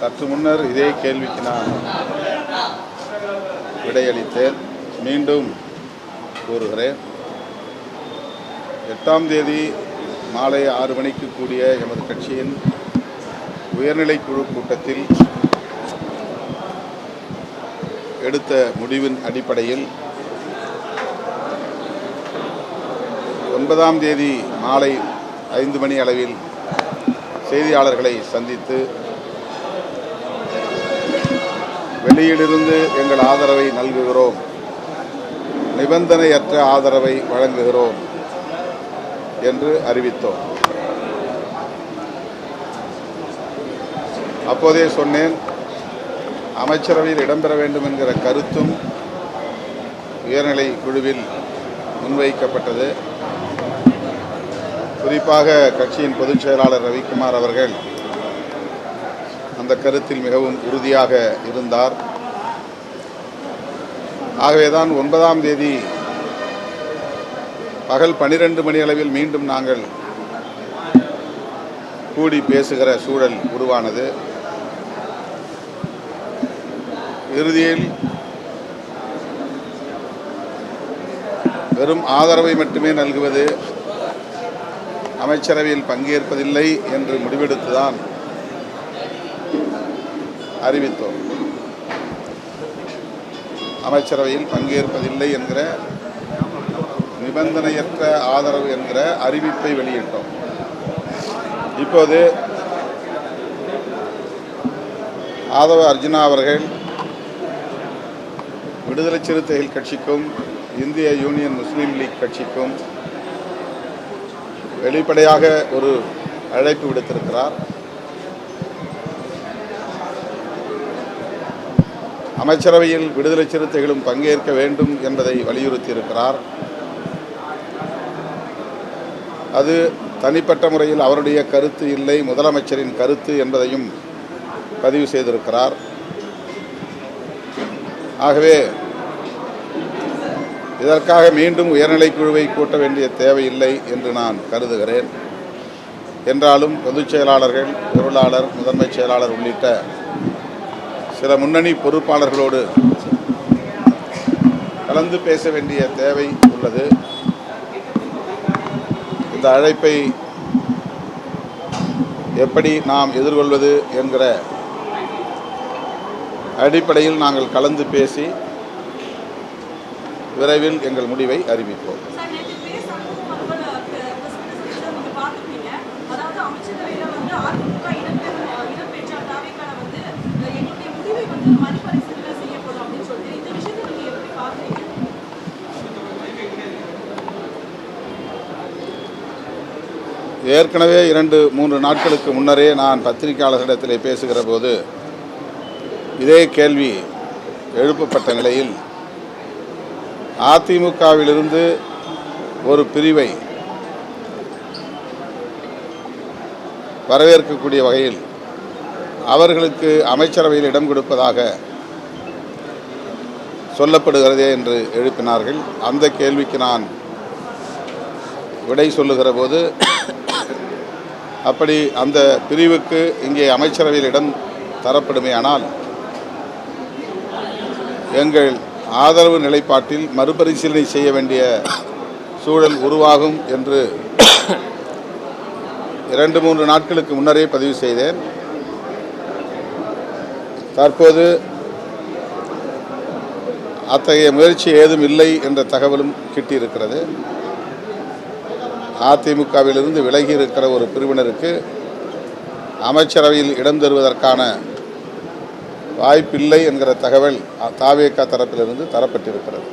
சற்று முன்னர் இதே கேள்விக்கு நான் விடையளித்தேன். மீண்டும் கூறுகிறேன். 8ஆம் தேதி மாலை 6 மணிக்கு கூடிய எமது கட்சியின் உயர்நிலைக்குழு கூட்டத்தில் எடுத்த முடிவின் அடிப்படையில் 9ஆம் தேதி மாலை 5 மணி அளவில் செய்தியாளர்களை சந்தித்து வெளியிலிருந்து எங்கள் ஆதரவை நல்குகிறோம், நிபந்தனையற்ற ஆதரவை வழங்குகிறோம் என்று அறிவித்தோம். அப்போதே சொன்னேன், அமைச்சரவையில் இடம்பெற வேண்டும் என்கிற கருத்தும் உயர்நிலை குழுவில் முன்வைக்கப்பட்டது. குறிப்பாக கட்சியின் பொதுச் செயலாளர் ரவிக்குமார் அவர்கள் அந்த கருத்தில் மிகவும் உறுதியாக இருந்தார். ஆகவேதான் 9ஆம் தேதி பகல் 12 மணி அளவில் மீண்டும் நாங்கள் கூடி பேசுகிற சூழல் உருவானது. இறுதியில் வெறும் ஆதரவை மட்டுமே நல்குவது, அமைச்சரவையில் பங்கேற்பதில்லை என்று முடிவெடுத்துதான் அறிவித்தோம். அமைச்சரவையில் பங்கேற்பதில்லை என்கிற நிபந்தனையற்ற ஆதரவு என்கிற அறிவிப்பை வெளியிட்டோம். இப்போது ஆதவ அர்ஜுனா அவர்கள் விடுதலை சிறுத்தைகள் கட்சிக்கும் இந்திய யூனியன் முஸ்லீம் லீக் கட்சிக்கும் வெளிப்படையாக ஒரு அழைப்பு விடுத்திருக்கிறார். அமைச்சரவையில் விடுதலை சிறுத்தைகளும் பங்கேற்க வேண்டும் என்பதை வலியுறுத்தியிருக்கிறார். அது தனிப்பட்ட முறையில் அவருடைய கருத்து இல்லை, முதலமைச்சரின் கருத்து என்பதையும் பதிவு செய்திருக்கிறார். ஆகவே இதற்காக மீண்டும் உயர்நிலைக்குழுவை கூட்ட வேண்டிய தேவையில்லை என்று நான் கருதுகிறேன். என்றாலும் பொதுச் செயலாளர்கள், பொருளாளர், முதன்மைச் செயலாளர் உள்ளிட்ட சில முன்னணி பொறுப்பாளர்களோடு கலந்து பேச வேண்டிய தேவை உள்ளது. இந்த அழைப்பை எப்படி நாம் எதிர்கொள்வது என்கிற அடிப்படையில் நாங்கள் கலந்து பேசி விரைவில் எங்கள் முடிவை அறிவிப்போம். ஏற்கனவே 2-3 நாட்களுக்கு முன்னரே நான் பத்திரிகையாளர்களிடத்திலே பேசுகிற போது இதே கேள்வி எழுப்பப்பட்ட நிலையில் அதிமுகவிலிருந்து ஒரு பிரிவை வரவேற்கக்கூடிய வகையில் அவர்களுக்கு அமைச்சரவையில் இடம் கொடுப்பதாக சொல்லப்படுகிறதே என்று எழுப்பினார்கள். அந்த கேள்விக்கு நான் விடை சொல்லுகிற போது, அப்படி அந்த பிரிவுக்கு இங்கே அமைச்சரவையில் இடம் தரப்படுமேயானால் எங்கள் ஆதரவு நிலைப்பாட்டில் மறுபரிசீலனை செய்ய வேண்டிய சூழல் உருவாகும் என்று 2-3 நாட்களுக்கு முன்னரே பதிவு செய்தேன். தற்போது அத்தகைய முயற்சி ஏதும் இல்லை என்ற தகவலும் கிட்டியிருக்கிறது. அதிமுகவிலிருந்து விலகி இருக்கிற ஒரு பிரிவினருக்கு அமைச்சரவையில் இடம் தருவதற்கான வாய்ப்பில்லை என்கிற தகவல் தாவேகா தரப்பிலிருந்து தரப்பட்டிருக்கிறது.